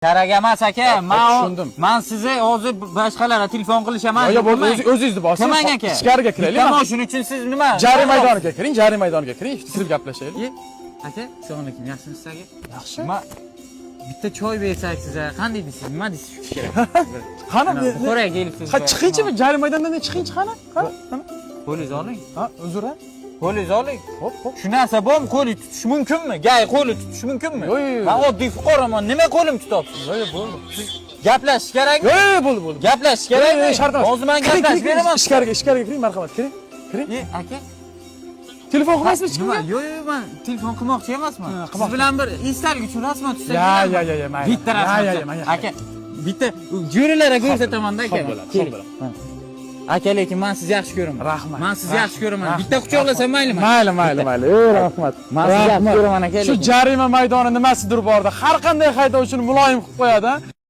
Kerak emas aka. tushundim. Men sizni hozir boshqalarga telefon qilishaman. Yo bo'ldi, o'zingizni bosing. Kimang aka? Ichkariga kiraylik. Tamom, shuning uchun siz nima? Jari maydoniga kiring, jari maydoniga kiring, kirib gaplashaylik. Aka, assalomu alaykum. Yaxshimisiz aka? Yaxshi. Bitta choy bersak sizga qanday deysiz? Nima deysiz shu kerak? Qani? Qo'raga kelibsiz. Ha chiqingchi, jari maydondan chiqingchi qani? Qo'lingizni oling. Ha, uzr. Qo'lingizni oling. Hop, hop. Shu narsa bormi? Qo'li tutish mumkinmi? Gay qo'li tutish mumkinmi? Yo'q, yo'q. Men oddiy fuqaroman. Nima qo'lim tutyapsiz? Yo'q, bo'ldi. Gaplashish kerakmi? Yo'q, bo'ldi. Gaplashish kerakmi? Shart emas. Hozir men gaplashib beraman. Ichkariga kiring, marhamat, kiring. Kiring. Aka, Telefon qilmaysizmi hech nima? kimga? Yo'q, men telefon qilmoqchi emasman. Siz bilan bir esdalik uchun rasman tutsak. Ya, mayli. Bitta rasm. Aka, bitta jo'ralarga ko'rsataman-da aka. Bo'ladi. Aka, lekin men sizni yaxshi ko'raman. Rahmat. Men sizni yaxshi ko'raman. Bitta quchoqlasam maylimi? Mayli. Rahmat. Men sizni yaxshi ko'raman aka. Shu jarima maydoni nimasidir borda har qanday haydovchini muloyim qilib qo'yadi.